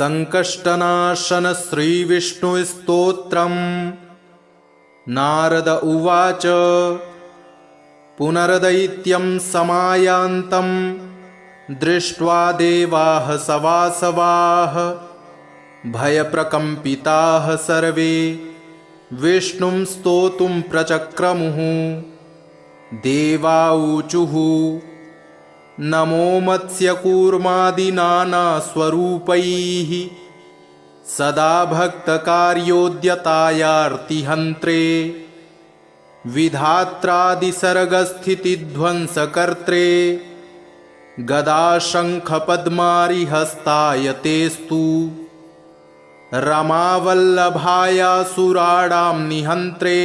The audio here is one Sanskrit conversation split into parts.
संकष्टनाशन श्रीविष्णुस्तोत्रम्। नारद उवाच पुनर्दैत्यं समायान्तं दृष्ट्वा देवाः सवासवाः भयप्रकम्पिताः सर्वे विष्णुं स्तोतुं प्रचक्रमुः। देवाऊचुः नमो मत्स्यकूर्मादिनानास्वरूपैः सदा भक्तकार्योद्यतायार्तिहन्त्रे विधात्रादिसर्गस्थितिध्वंसकर्त्रे गदाशङ्खपद्मारिहस्ताय तेस्तु रमावल्लभायासुराणां निहन्त्रे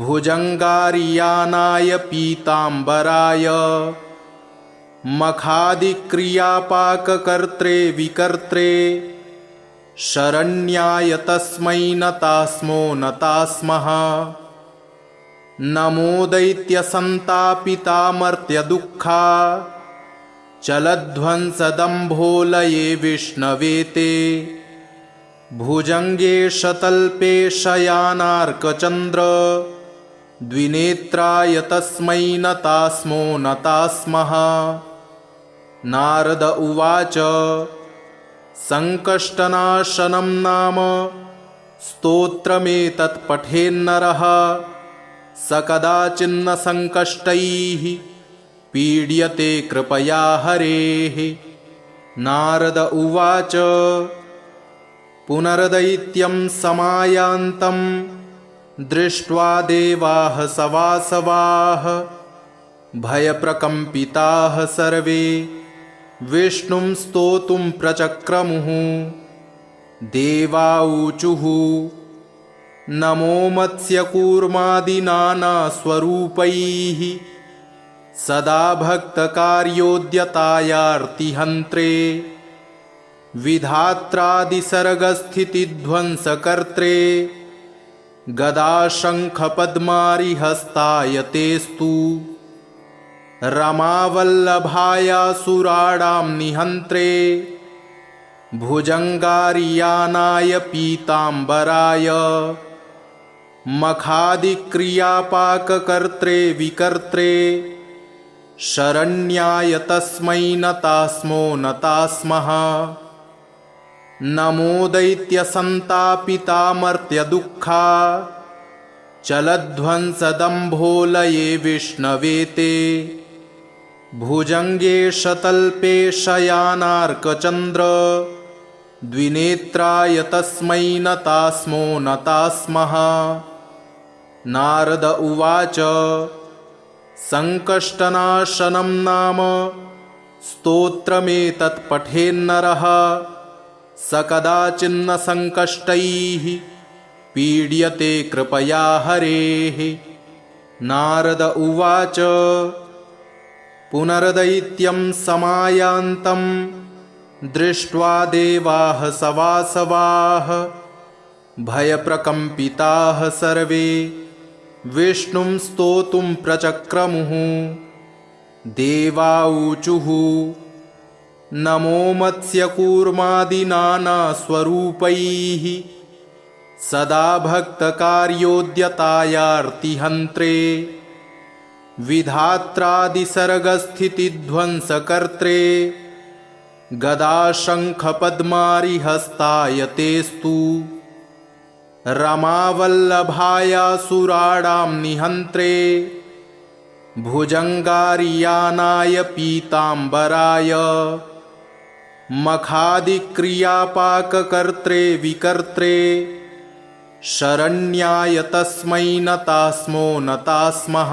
भुजङ्गारियानाय पीताम्बराय मखादिक्रियापाककर्त्रे विकर्त्रे शरण्याय तस्मै नतास्मो नतास्मः। नमो दैत्यसन्तापितामर्त्यदुःखा चलध्वंसदम्भोलये विष्णवे ते भुजङ्गे शतल्पे शयानार्कचन्द्र द्विनेत्राय तस्मै नतास्मो नतास्मः। नारद उवाच संकष्टनाशनं नाम स्तोत्रमेतत् पठेन्नरः स कदाचिन्न संकष्टैः पीड्यते कृपया हरेः। नारद उवाच पुनर्दैत्यं समायान्तं दृष्ट्वा देवाः सवासवाः भयप्रकम्पिताः सर्वे विष्णुं स्तोतुं प्रचक्रमुः। देवाऊचुः नमो मत्स्यकूर्मादिनानास्वरूपैः सदा भक्तकार्योद्यतायार्तिहन्त्रे विधात्रादिसर्गस्थितिध्वंसकर्त्रे गदाशङ्खपद्मारिहस्ताय तेस्तु रमावल्लभायासुराणां निहन्त्रे भुजङ्गारियानाय पीताम्बराय मखादिक्रियापाककर्त्रे विकर्त्रे शरण्याय तस्मै नतास्मो नतास्मः। नमो दैत्यसन्तापितामर्त्यदुःखा चलध्वंसदम्भोलये विष्णवे ते भुजङ्गे शतल्पे शयानार्कचन्द्र द्विनेत्राय तस्मै नतास्मो नतास्मः। नारद उवाच संकष्टनाशनं नाम स्तोत्रमेतत् पठेन्नरः स कदाचिन्न संकष्टैः पीड्यते कृपया हरेः। नारद उवाच पुनर्दैत्यं समायान्तं दृष्ट्वा देवाः सवासवाः भयप्रकम्पिताः सर्वे विष्णुं स्तोतुं प्रचक्रमुः। देवाऊचुः नमो मत्स्यकूर्मादिनानास्वरूपैः सदा भक्तकार्योद्यतायार्तिहन्त्रे विधात्रादिसर्गस्थितिध्वंसकर्त्रे गदाशङ्खपद्मारिहस्ताय तेस्तु रमावल्लभायासुराणां निहन्त्रे भुजङ्गारियानाय पीताम्बराय मखादिक्रियापाककर्त्रे विकर्त्रे शरण्याय तस्मै नतास्मो नतास्मः।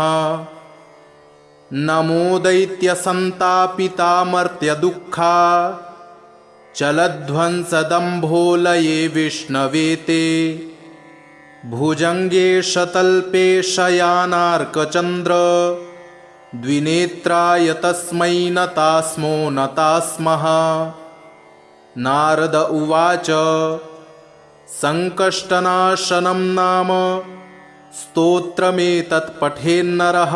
नमो दैत्यसन्तापितामर्त्यदुःखा चलध्वंसदम्भोलये विष्णवे ते भुजङ्गे शतल्पे शयानार्कचन्द्र द्विनेत्राय तस्मै नतास्मो नतास्मः। नारद उवाच संकष्टनाशनं नाम स्तोत्रमेतत् पठेन्नरः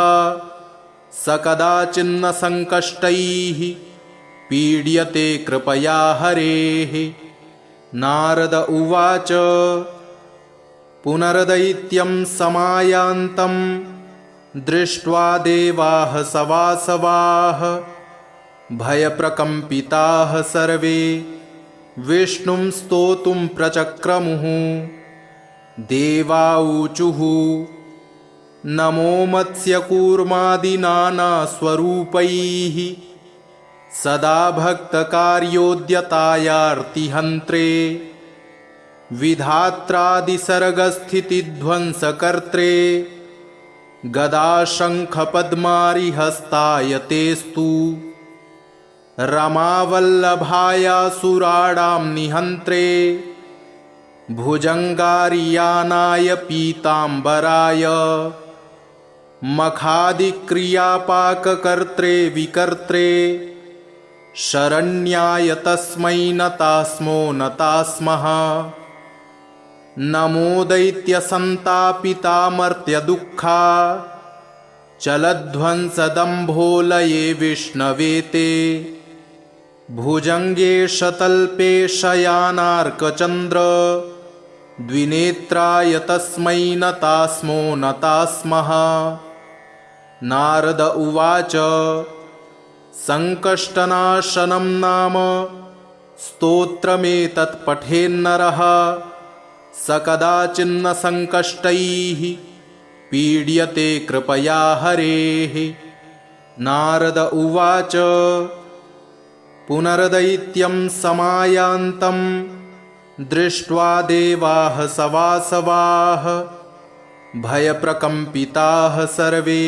स कदाचिन्न संकष्टैः पीड्यते कृपया हरेः। नारद उवाच पुनर्दैत्यं समायान्तं दृष्ट्वा देवाः सवासवाः भयप्रकम्पिताः सर्वे विष्णुं स्तोतुं प्रचक्रमुः। देवाऊचुः नमो मत्स्यकूर्मादिनानास्वरूपैः सदा भक्तकार्योद्यतायार्तिहन्त्रे विधात्रादिसर्गस्थितिध्वंसकर्त्रे गदाशङ्खपद्मारिहस्ताय तेस्तु रमावल्लभायासुराणां निहन्त्रे भुजङ्गारियानाय पीताम्बराय मखादिक्रियापाककर्त्रे विकर्त्रे शरण्याय तस्मै नतास्मो नतास्मः। नमो दैत्यसन्तापितामर्त्यदुःखा चलध्वंसदम्भोलये विष्णवे ते भुजङ्गे शतल्पे शयानार्कचन्द्र द्विनेत्राय तस्मै नतास्मो नतास्मः। नारद उवाच सङ्कष्टनाशनं नाम स्तोत्रमेतत् पठेन्नरः स कदाचिन्न सङ्कष्टैः पीड्यते कृपया हरेः। नारद उवाच पुनर्दैत्यं समायान्तं दृष्ट्वा देवाः सवासवाः भयप्रकम्पिताः सर्वे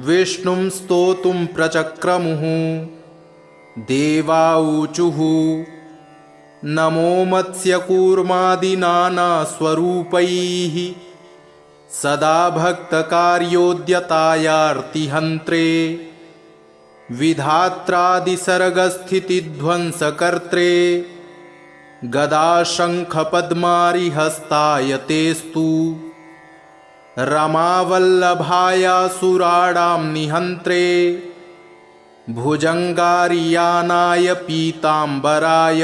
विष्णुं स्तोतुं प्रचक्रमुः। देवाऊचुः नमो मत्स्यकूर्मादिनानास्वरूपैः सदा भक्तकार्योद्यतायार्तिहन्त्रे विधात्रादिसर्गस्थितिध्वंसकर्त्रे गदाशङ्खपद्मारिहस्ताय तेस्तु रमावल्लभायासुराणां निहन्त्रे भुजङ्गारियानाय पीताम्बराय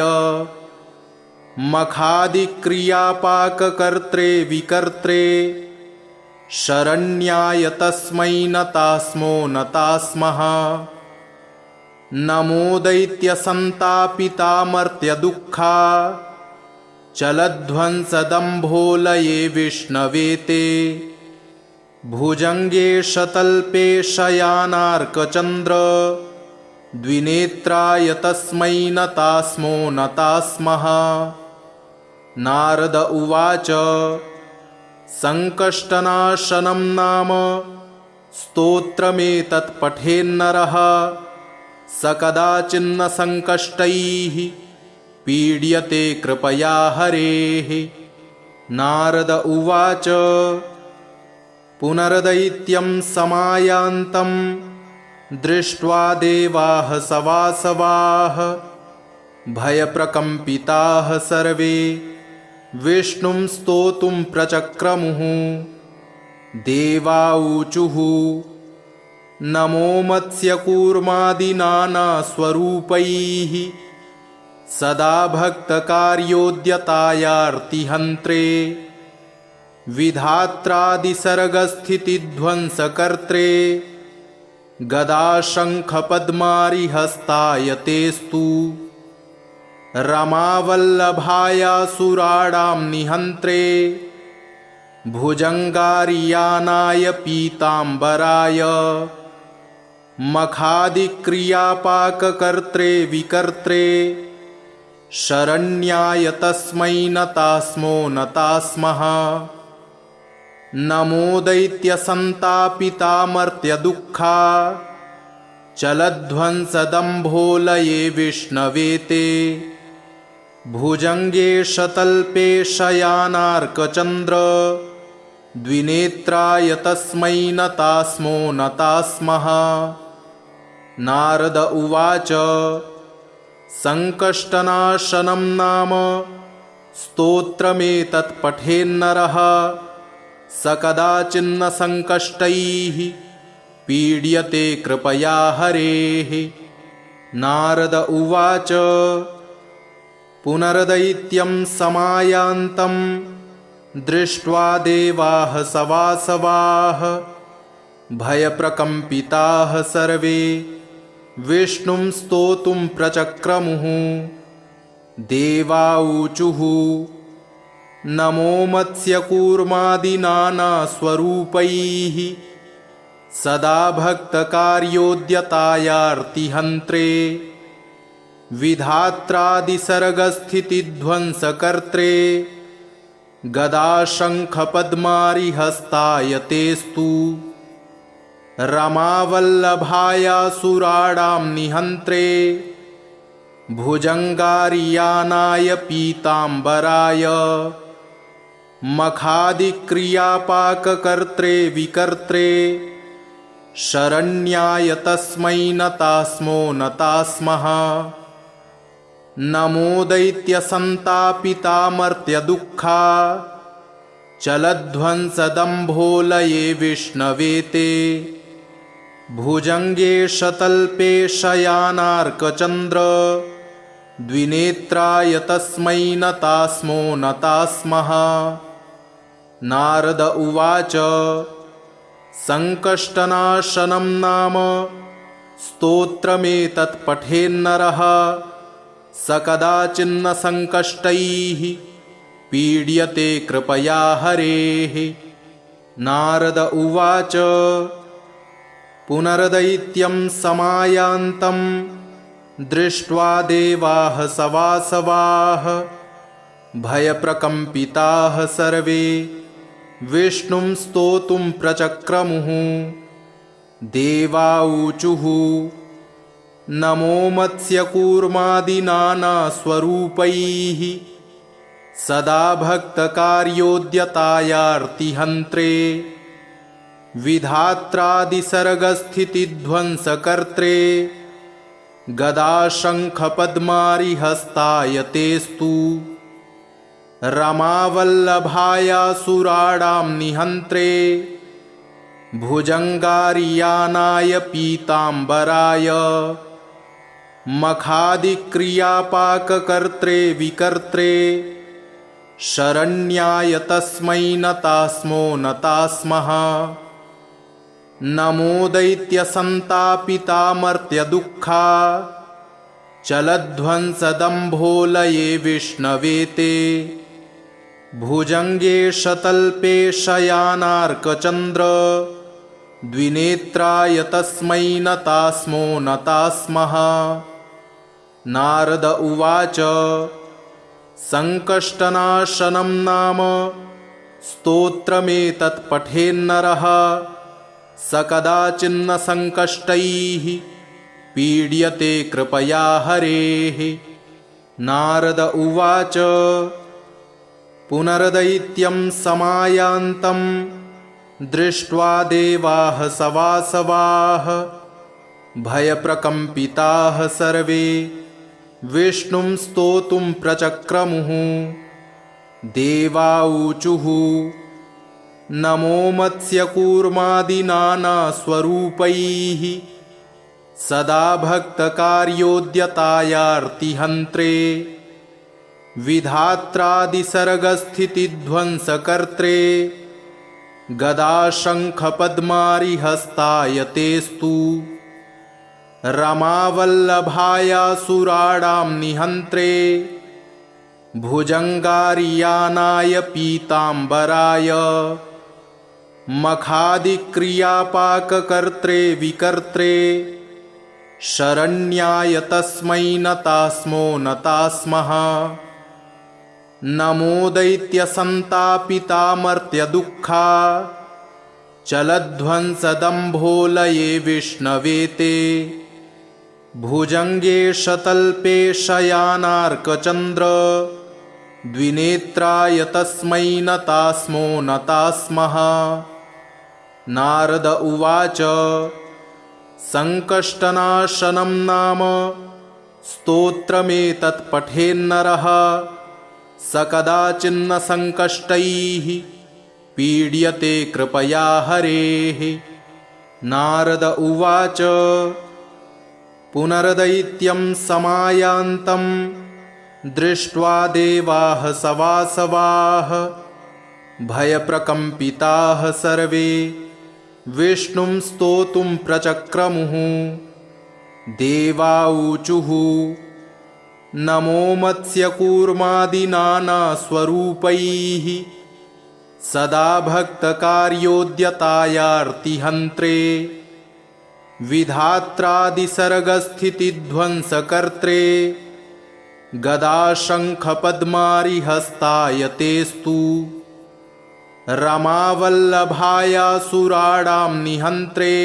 मखादिक्रियापाककर्त्रे विकर्त्रे शरण्याय तस्मै नतास्मो नतास्मः। नमो दैत्यसन्तापितामर्त्यदुःखा चलध्वंसदम्भोलये विष्णवे ते भुजङ्गे शतल्पे शयानार्कचन्द्र द्विनेत्राय तस्मै नतास्मो नतास्मः। नारद उवाच सङ्कष्टनाशनं नाम स्तोत्रमेतत् पठेन्नरः स कदाचिन्न सङ्कष्टैः पीड्यते कृपया हरेः। नारद उवाच पुनर्दैत्यं समायान्तं दृष्ट्वा देवाः सवासवाः भयप्रकम्पिताः सर्वे विष्णुं स्तोतुं प्रचक्रमुः। देवाऊचुः नमो मत्स्यकूर्मादिनानास्वरूपैः सदा भक्तकार्योद्यतायार्तिहन्त्रे विधात्रादिसर्गस्थितिध्वंसकर्त्रे गदाशङ्खपद्मारिहस्ताय तेस्तु रमावल्लभायासुराणां निहन्त्रे भुजङ्गारियानाय पीताम्बराय मखादिक्रियापाककर्त्रे विकर्त्रे शरण्याय तस्मै नतास्मो नतास्मः। नमो दैत्यसन्तापितामर्त्यदुःखा चलध्वंसदम्भोलये विष्णवे ते भुजङ्गे शतल्पे शयानार्कचन्द्र द्विनेत्राय तस्मै नतास्मो नतास्मः। नारद उवाच सङ्कष्टनाशनं नाम स्तोत्रमेतत् पठेन्नरः स कदाचिन्न सङ्कष्टैः पीड्यते कृपया हरेः। नारद उवाच पुनर्दैत्यं समायान्तं दृष्ट्वा देवाः सवासवाः भयप्रकम्पिताः सर्वे विष्णुं स्तोतुं प्रचक्रमुः। देवाऊचुः नमो मत्स्यकूर्मादिनानास्वरूपैः सदा भक्तकार्योद्यतायार्तिहन्त्रे विधात्रादिसर्गस्थितिध्वंसकर्त्रे गदाशङ्खपद्मारिहस्ताय तेस्तु रमावल्लभायासुराणां निहन्त्रे भुजङ्गारियानाय पीताम्बराय मखादिक्रियापाककर्त्रे विकर्त्रे शरण्याय तस्मै नतास्मो नतास्मः। नमो दैत्यसन्तापितामर्त्यदुःखा चलध्वंसदम्भोलये विष्णवे ते भुजङ्गे शतल्पे शयानार्कचन्द्र द्विनेत्राय तस्मै नतास्मो नतास्मः। नारद उवाच सङ्कष्टनाशनं नाम स्तोत्रमेतत् पठेन्नरः स कदाचिन्न सङ्कष्टैः पीड्यते कृपया हरेः। नारद उवाच पुनर्दैत्यं समायान्तं दृष्ट्वा देवाः सवासवाः भयप्रकम्पिताः सर्वे विष्णुं स्तोतुं प्रचक्रमुः। देवाऊचुः नमो मत्स्यकूर्मादिनानास्वरूपैः सदा भक्तकार्योद्यतायार्तिहन्त्रे विधात्रादिसर्गस्थितिध्वंसकर्त्रे गदाशङ्खपद्मारिहस्ताय तेस्तु रमावल्लभायासुराणां निहन्त्रे भुजङ्गारियानाय पीताम्बराय मखादिक्रियापाककर्त्रे विकर्त्रे शरण्याय तस्मै नतास्मो नतास्मः। नमो दैत्यसन्तापितामर्त्यदुःखा चलध्वंसदम्भोलये विष्णवे ते भुजङ्गे शतल्पे शयानार्कचन्द्र द्विनेत्राय तस्मै नतास्मो नतास्मः। नारद उवाच सङ्कष्टनाशनं नाम स्तोत्रमेतत् पठेन्नरः स कदाचिन्न सङ्कष्टैः पीड्यते कृपया हरेः। नारद उवाच पुनर्दैत्यं समायान्तं दृष्ट्वा देवाः सवासवाः भयप्रकम्पिताः सर्वे विष्णुं स्तोतुं प्रचक्रमुः। देवाऊचुः नमो मत्स्यकूर्मादिनानास्वरूपैः सदा भक्तकार्योद्यतायार्तिहन्त्रे विधात्रादिसर्गस्थितिध्वंसकर्त्रे गदाशङ्खपद्मारिहस्ताय तेस्तु रमावल्लभायासुराणां निहन्त्रे भुजङ्गारियानाय पीताम्बराय मखादिक्रियापाककर्त्रे विकर्त्रे शरण्याय तस्मै नतास्मो नतास्मः। नमो दैत्यसन्तापितामर्त्यदुःखा चलध्वंसदम्भोलये विष्णवे ते भुजङ्गे शतल्पे शयानार्कचन्द्र द्विनेत्राय तस्मै नतास्मो नतास्मः। नारद उवाच सङ्कष्टनाशनं नाम स्तोत्रमेतत् पठेन्नरः स कदाचिन्न सङ्कष्टैः पीड्यते कृपया हरेः। नारद उवाच पुनर्दैत्यं समायान्तं दृष्ट्वा देवाः सवासवाः भयप्रकम्पिताः सर्वे विष्णुं स्तोतुं प्रचक्रमुः। देवाऊचुः नमो मत्स्यकूर्मादिनानास्वरूपैः सदा भक्तकार्योद्यतायार्तिहन्त्रे विधात्रादिसर्गस्थितिध्वंसकर्त्रे गदाशङ्खपद्मारिहस्ताय तेस्तु रमावल्लभायासुराणां निहन्त्रे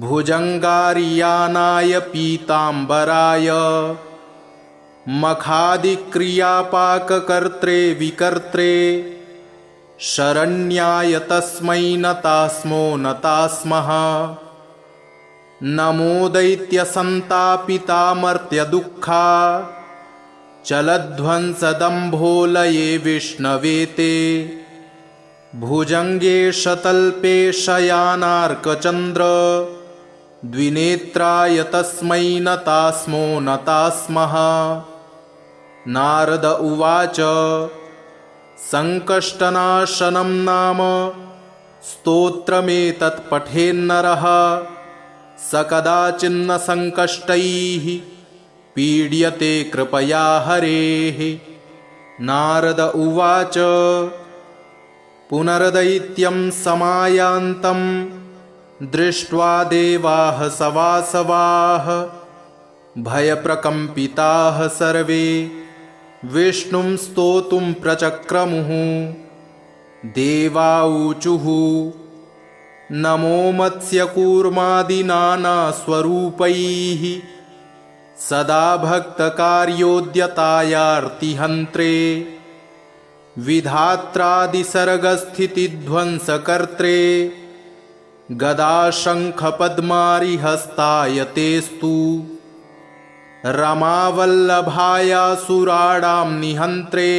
भुजङ्गारियानाय पीताम्बराय मखादिक्रियापाककर्त्रे विकर्त्रे शरण्याय तस्मै नतास्मो नतास्मः। नमो दैत्यसन्तापितामर्त्यदुःखा चलध्वंसदम्भोलये विष्णवे ते भुजङ्गे शतल्पे शयानार्कचन्द्र द्विनेत्राय तस्मै नतास्मो नतास्मः। नारद उवाच सङ्कष्टनाशनं नाम स्तोत्रमेतत् पठेन्नरः स कदाचिन्न सङ्कष्टैः पीड्यते कृपया हरेः। नारद उवाच पुनर्दैत्यं समायान्तं दृष्ट्वा देवाः सवासवाः भयप्रकम्पिताः सर्वे विष्णुं स्तोतुं प्रचक्रमुः। देवाऊचुः नमो मत्स्यकूर्मादिनानास्वरूपैः सदा भक्तकार्योद्यतायार्तिहन्त्रे विधात्रादिसर्गस्थितिध्वंसकर्त्रे गदाशङ्खपद्मारिहस्ताय तेस्तु रमावल्लभायासुराणां निहन्त्रे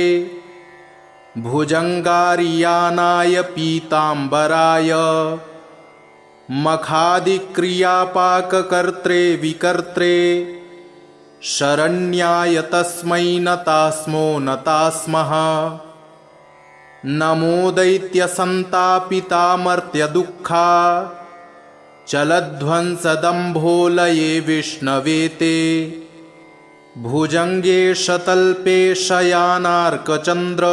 भुजङ्गारियानाय पीताम्बराय मखादिक्रियापाककर्त्रे विकर्त्रे शरण्याय तस्मै नतास्मो नतास्मः। नमो दैत्यसन्तापितामर्त्यदुःखा चलध्वंसदम्भोलये विष्णवे ते भुजङ्गे शतल्पे शयानार्कचन्द्र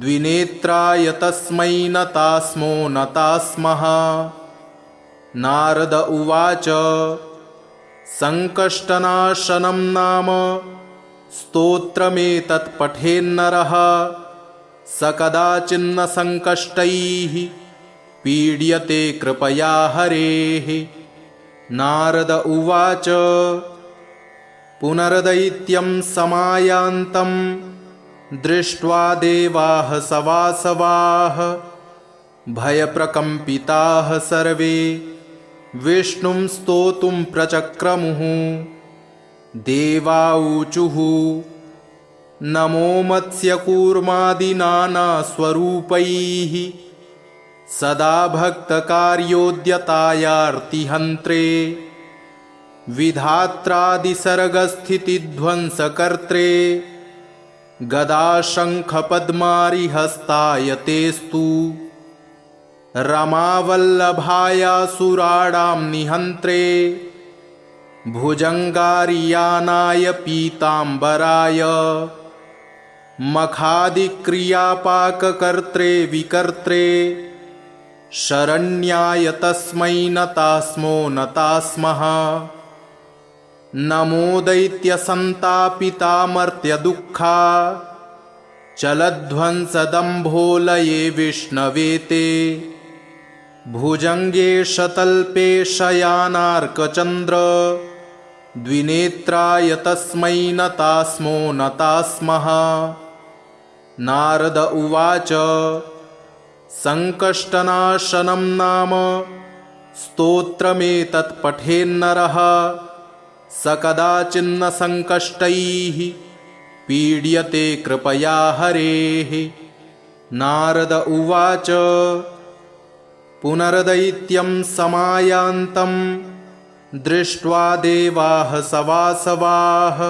द्विनेत्राय तस्मै नतास्मो नतास्मः। नारद उवाच सङ्कष्टनाशनं नाम स्तोत्रमेतत् पठेन्नरः स कदाचिन्न सङ्कष्टैः पीड्यते कृपया हरेः। नारद उवाच पुनर्दैत्यं समायान्तं दृष्ट्वा देवाः सवासवाः भयप्रकम्पिताः सर्वे विष्णुं स्तोतुं प्रचक्रमुः। देवाऊचुः नमो मत्स्यकूर्मादिनानास्वरूपैः सदा भक्तकार्योद्यतायार्तिहन्त्रे विधात्रादिसर्गस्थितिध्वंसकर्त्रे गदाशङ्खपद्मारिहस्ताय तेस्तु रमावल्लभायासुराणां निहन्त्रे भुजङ्गारियानाय पीताम्बराय मखादिक्रियापाककर्त्रे विकर्त्रे शरण्याय तस्मै नतास्मो नतास्मः। नमो दैत्यसन्तापितामर्त्यदुःखा चलध्वंसदम्भोलये विष्णवे ते भुजङ्गे शतल्पे शयानार्कचन्द्र द्विनेत्राय तस्मै नतास्मो नतास्मः। नारद उवाच सङ्कष्टनाशनं नाम स्तोत्रमेतत् पठेन्नरः स कदाचिन्न सङ्कष्टैः पीड्यते कृपया हरेः। नारद उवाच पुनर्दैत्यं समायान्तं दृष्ट्वा देवाः सवासवाः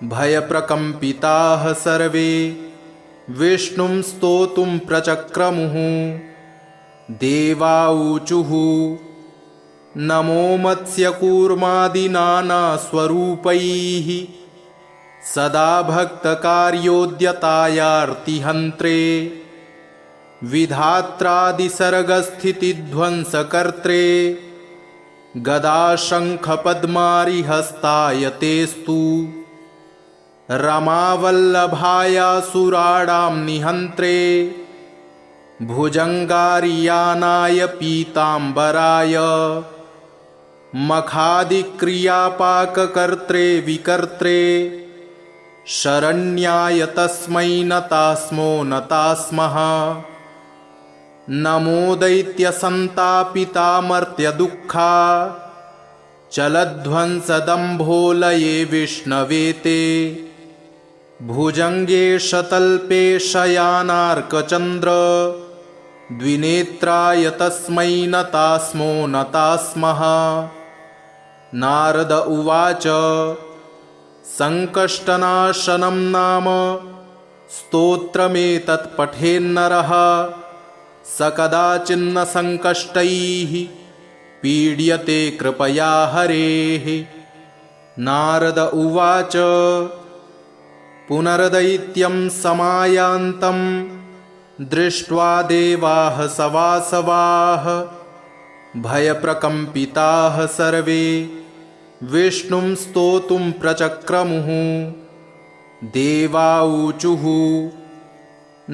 भयप्रकम्पिताः सर्वे विष्णुं स्तोतुं प्रचक्रमुः। देवाऊचुः नमो मत्स्यकूर्मादिनानास्वरूपैः सदा भक्तकार्योद्यतायार्तिहन्त्रे विधात्रादिसर्गस्थितिध्वंसकर्त्रे गदाशङ्खपद्मारिहस्ताय तेस्तु रमावल्लभायासुराणां निहन्त्रे भुजङ्गारियानाय पीताम्बराय मखादिक्रियापाककर्त्रे विकर्त्रे शरण्याय तस्मै नतास्मो नतास्मः। नमो दैत्यसन्तापितामर्त्यदुःखा चलध्वंसदम्भोलये विष्णवे ते भुजङ्गे शतल्पे शयानार्कचन्द्र द्विनेत्राय तस्मै नतास्मो नतास्मः। नारद उवाच सङ्कष्टनाशनं नाम स्तोत्रमेतत् पठेन्नरः स कदाचिन्न सङ्कष्टैः पीड्यते कृपया हरेः। नारद उवाच पुनर्दैत्यं समायान्तं दृष्ट्वा देवाः सवासवाः भयप्रकम्पिताः सर्वे विष्णुं स्तोतुं प्रचक्रमुः। देवाऊचुः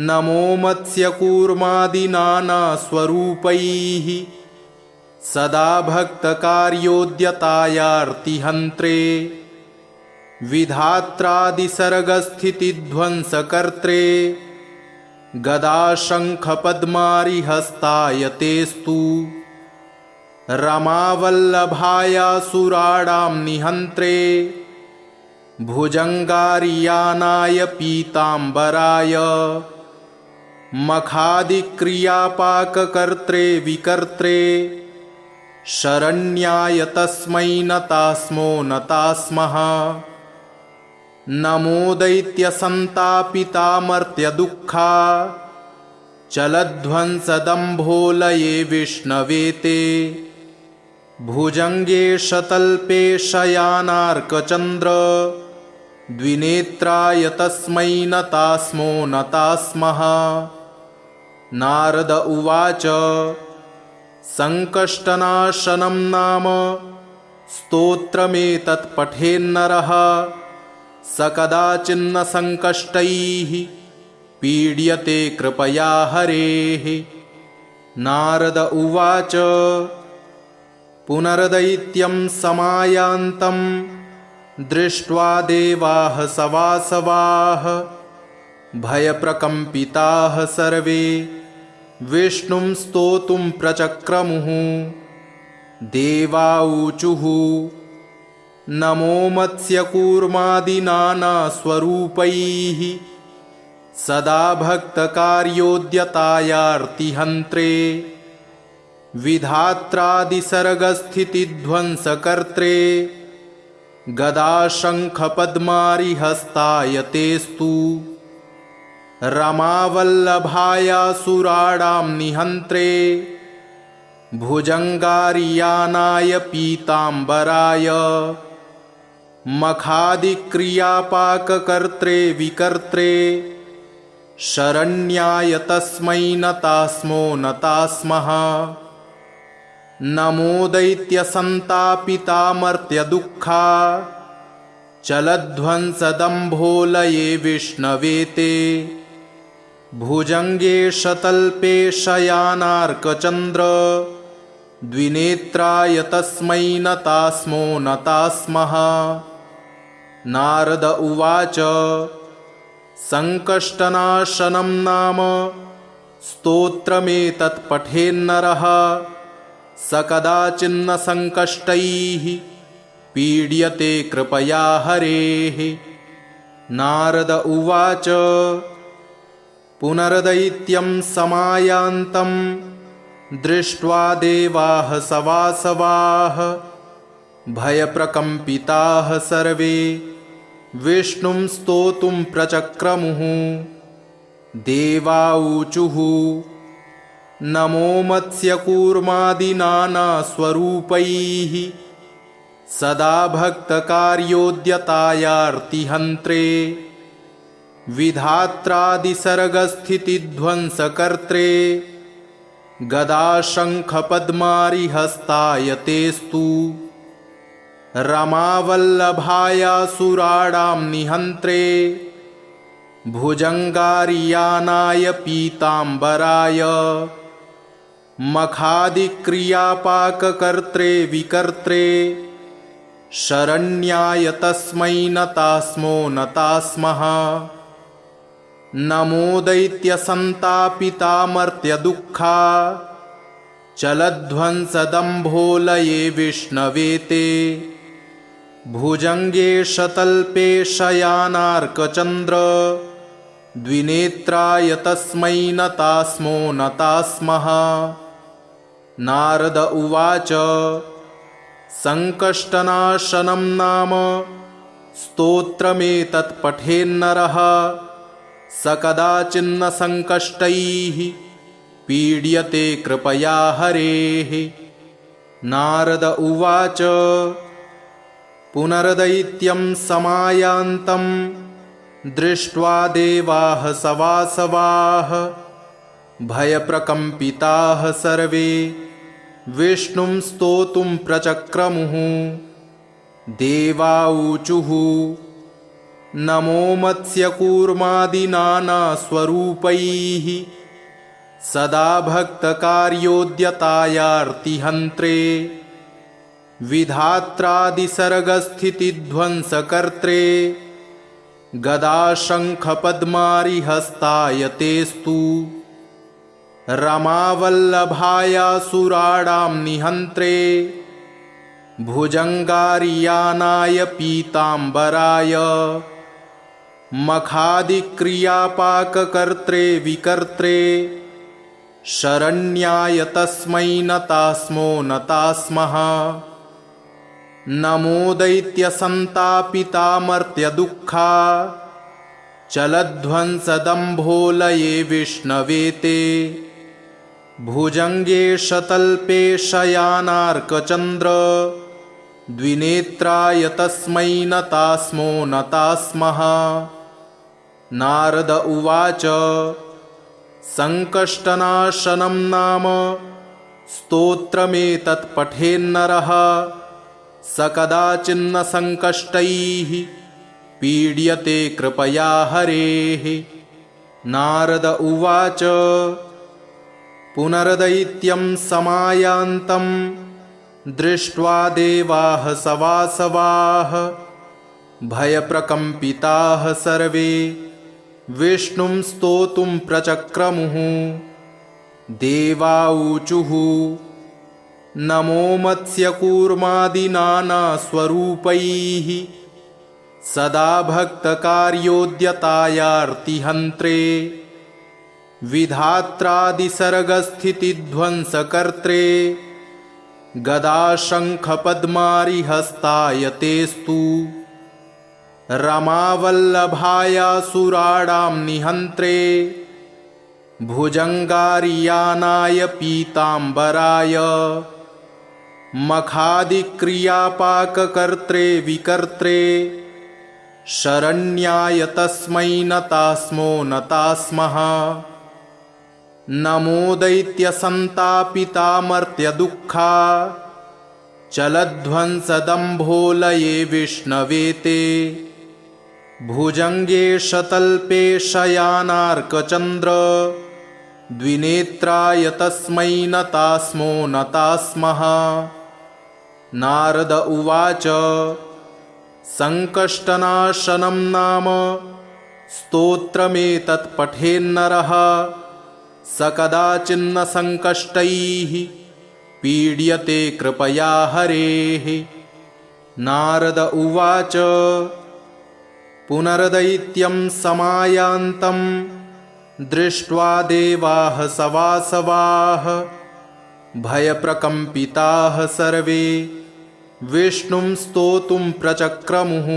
नमो मत्स्यकूर्मादिनानास्वरूपैः सदा भक्तकार्योद्यतायार्तिहन्त्रे विधात्रादिसर्गस्थितिध्वंसकर्त्रे गदाशङ्खपद्मारिहस्ताय तेस्तु रमावल्लभायासुराणां निहन्त्रे भुजङ्गारियानाय पीताम्बराय मखादिक्रियापाककर्त्रे विकर्त्रे शरण्याय तस्मै नतास्मो नतास्मः। नमो दैत्यसन्तापितामर्त्यदुःखा चलध्वंसदम्भोलये विष्णवे ते भुजङ्गे शतल्पे शयानार्कचन्द्र द्विनेत्राय तस्मै नतास्मो नतास्मः। नारद उवाच सङ्कष्टनाशनं नाम स्तोत्रमेतत् पठेन्नरः स कदाचिन्न सङ्कष्टैः पीड्यते कृपया हरेः। नारद उवाच पुनर्दैत्यं समायान्तं दृष्ट्वा देवाः सवासवाः भयप्रकम्पिताः सर्वे विष्णुं स्तोतुं प्रचक्रमुः। देवाऊचुः नमो मत्स्यकूर्मादिनानास्वरूपैः सदा भक्तकार्योद्यतायार्तिहन्त्रे विधात्रादिसर्गस्थितिध्वंसकर्त्रे गदाशङ्खपद्मारिहस्ताय तेस्तु रमावल्लभायासुराणां निहन्त्रे भुजङ्गारियानाय पीताम्बराय मखादिक्रियापाककर्त्रे विकर्त्रे शरण्याय तस्मै नतास्मो नतास्मः। नमो दैत्यसन्तापितामर्त्यदुःखा चलध्वंसदम्भोलये विष्णवे ते भुजङ्गे शतल्पे शयानार्कचन्द्र द्विनेत्राय तस्मै नतास्मो नतास्मः। नारद उवाच सङ्कष्टनाशनं नाम स्तोत्रमेतत् पठेन्नरः स कदाचिन्न सङ्कष्टैः पीड्यते कृपया हरेः। नारद उवाच पुनर्दैत्यं समायान्तं दृष्ट्वा देवाः सवासवाः भयप्रकम्पिताः सर्वे विष्णुं स्तोतुं प्रचक्रमुः। देवाऊचुः नमो मत्स्यकूर्मादिनानास्वरूपैः सदा भक्तकार्योद्यतायार्तिहन्त्रे विधात्रादिसर्गस्थितिध्वंसकर्त्रे गदाशङ्खपद्मारिहस्ताय तेस्तु रमावल्लभायासुराणां निहन्त्रे भुजङ्गारियानाय पीताम्बराय मखादिक्रियापाककर्त्रे विकर्त्रे शरण्याय तस्मै नतास्मो नतास्मः। नमो दैत्यसन्तापितामर्त्यदुःखा चलध्वंसदम्भोलये विष्णवे ते भुजङ्गे शतल्पे शयानार्कचन्द्र द्विनेत्राय तस्मै नतास्मो नतास्मः। नारद उवाच सङ्कष्टनाशनं नाम स्तोत्रमेतत् पठेन्नरः स कदाचिन्न सङ्कष्टैः पीड्यते कृपया हरेः। नारद उवाच पुनर्दैत्यं समायान्तं दृष्ट्वा देवाः सवासवाः भयप्रकम्पिताः सर्वे विष्णुं स्तोतुं प्रचक्रमुः। देवाऊचुः नमो मत्स्यकूर्मादिनानास्वरूपैः सदा भक्तकार्योद्यतायार्तिहन्त्रे विधात्रादिसर्गस्थितिध्वंसकर्त्रे गदाशङ्खपद्मारिहस्ताय तेस्तु रमावल्लभायासुराणां निहन्त्रे भुजङ्गारियानाय पीताम्बराय मखादिक्रियापाककर्त्रे विकर्त्रे शरण्याय तस्मै नतास्मो नतास्मः। नमो दैत्यसन्तापितामर्त्यदुःखा चलध्वंसदम्भोलये विष्णवे ते भुजङ्गे शतल्पे शयानार्कचन्द्र द्विनेत्राय तस्मै नतास्मो नतास्मः। नारद उवाच सङ्कष्टनाशनं नाम स्तोत्रमेतत् पठेन्नरः स कदाचिन्न सङ्कष्टैः पीड्यते कृपया हरेः। नारद उवाच पुनर्दैत्यं समायान्तं दृष्ट्वा देवाः सवासवाः भयप्रकम्पिताः सर्वे विष्णुं स्तोतुं प्रचक्रमुः। देवाऊचुः नमो मत्स्यकूर्मादिनानास्वरूपैः सदा भक्तकार्योद्यतायार्तिहन्त्रे विधात्रादिसर्गस्थितिध्वंसकर्त्रे गदाशङ्खपद्मारिहस्ताय तेस्तु रमावल्लभायासुराणां निहन्त्रे भुजङ्गारियानाय पीताम्बराय मखादिक्रियापाककर्त्रे विकर्त्रे शरण्याय तस्मै नतास्मो नतास्मः। नमो दैत्यसन्तापितामर्त्यदुःखा चलध्वंसदम्भोलये विष्णवे ते भुजङ्गे शतल्पे शयानार्कचन्द्र द्विनेत्राय तस्मै नतास्मो नतास्मः। नारद उवाच सङ्कष्टनाशनं नाम स्तोत्रमेतत् पठेन्नरः स कदाचिन्न सङ्कष्टैः पीड्यते कृपया हरेः। नारद उवाच पुनर्दैत्यं समायान्तं दृष्ट्वा देवाः सवासवाः भयप्रकम्पिताः सर्वे विष्णुं स्तोतुं प्रचक्रमुः।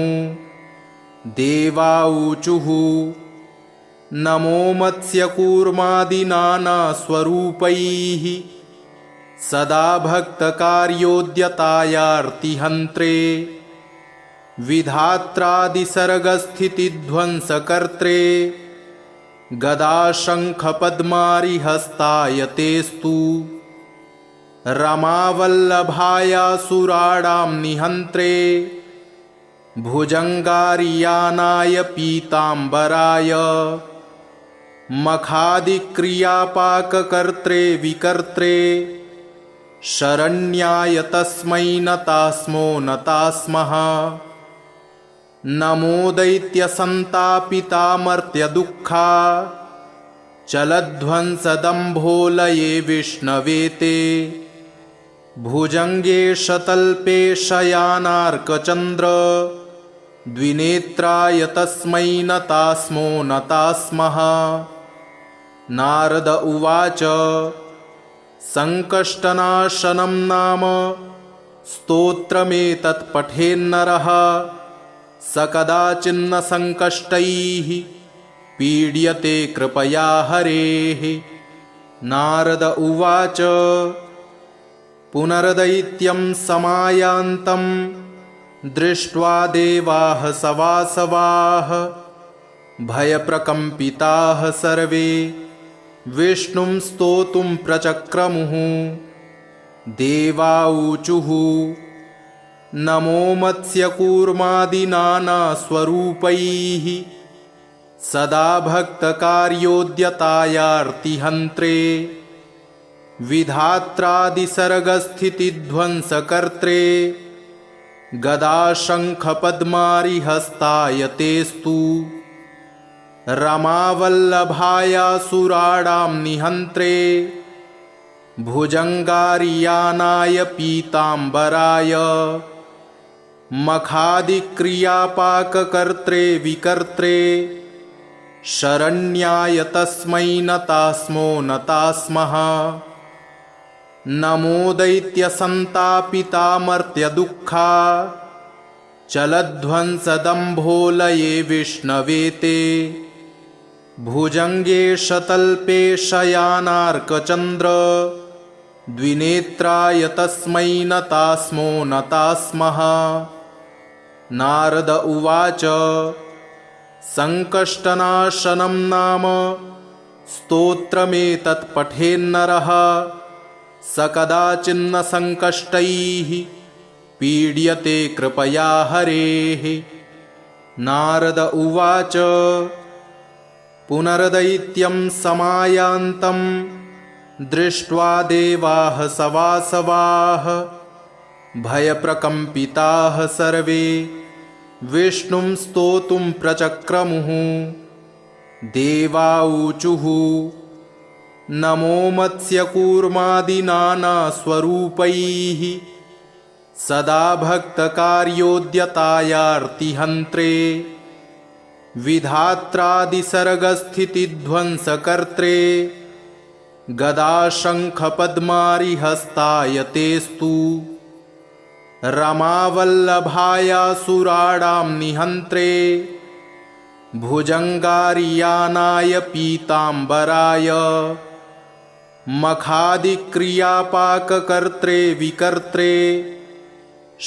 देवाऊचुः नमो मत्स्यकूर्मादिनानास्वरूपैः सदा भक्तकार्योद्यतायार्तिहन्त्रे विधात्रादिसर्गस्थितिध्वंसकर्त्रे गदाशङ्खपद्मारिहस्ताय तेस्तु रमावल्लभायासुराणां निहन्त्रे भुजङ्गारियानाय पीताम्बराय मखादिक्रियापाककर्त्रे विकर्त्रे शरण्याय तस्मै नतास्मो नतास्मः। नमो दैत्यसन्तापितामर्त्यदुःखा चलध्वंसदम्भोलये विष्णवे ते भुजङ्गे शतल्पे शयानार्कचन्द्र द्विनेत्राय तस्मै नतास्मो नतास्मः। नारद उवाच सङ्कष्टनाशनं नाम स्तोत्रमेतत् पठेन्नरः स कदाचिन्न सङ्कष्टैः पीड्यते कृपया हरेः। नारद उवाच पुनर्दैत्यं समायान्तं दृष्ट्वा देवाः सवासवाः भयप्रकम्पिताः सर्वे विष्णुं स्तोतुं प्रचक्रमुः। देवाऊचुः नमो मत्स्यकूर्मादिनानास्वरूपैः सदा भक्तकार्योद्यतायार्तिहन्त्रे विधात्रादिसर्गस्थितिध्वंसकर्त्रे गदाशङ्खपद्मारिहस्ताय तेस्तु रमावल्लभायासुराणां निहन्त्रे भुजङ्गारियानाय पीताम्बराय मखादिक्रियापाककर्त्रे विकर्त्रे शरण्याय तस्मै नतास्मो नतास्मः। नमो दैत्यसन्तापितामर्त्यदुःखा चलध्वंसदम्भोलये विष्णवे ते भुजङ्गे शतल्पे शयानार्कचन्द्र द्विनेत्राय तस्मै नतास्मो नतास्मः। नारद उवाच सङ्कष्टनाशनं नाम स्तोत्रमेतत् पठेन्नरः स कदाचिन्न सङ्कष्टैः पीड्यते कृपया हरेः। नारद उवाच पुनर्दैत्यं समायान्तं दृष्ट्वा देवाः सवासवाः भयप्रकम्पिताः सर्वे विष्णुं स्तोतुं प्रचक्रमुः। देवाऊचुः नमो मत्स्यकूर्मादिनानास्वरूपैः सदा भक्तकार्योद्यतायार्तिहन्त्रे विधात्रादिसर्गस्थितिध्वंसकर्त्रे गदाशङ्खपद्मारिहस्ताय तेस्तु रमावल्लभायासुराणां निहन्त्रे भुजङ्गारियानाय पीताम्बराय मखादिक्रियापाककर्त्रे विकर्त्रे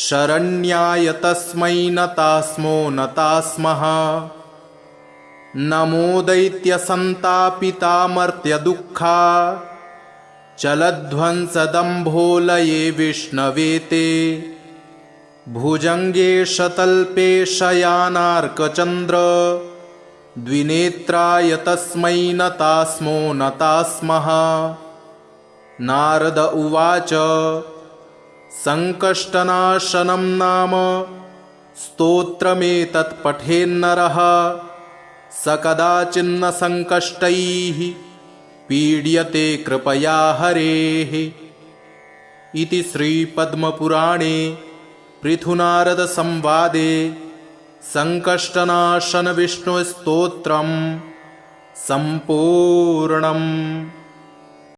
शरण्याय तस्मै नतास्मो नतास्मः। नमो दैत्यसन्तापितामर्त्यदुःखा चलध्वंसदम्भोलये विष्णवे ते भुजङ्गे शतल्पे शयानार्कचन्द्र द्विनेत्राय तस्मै नतास्मो नतास्मः। नारद उवाच सङ्कष्टनाशनं नाम स्तोत्रमेतत् पठेन्नरः स कदाचिन्न सङ्कष्टैः पीड्यते कृपया हरेः। इति श्रीपद्मपुराणे पृथुनारदसंवादे सङ्कष्टनाशनविष्णुस्तोत्रं सम्पूर्णम्।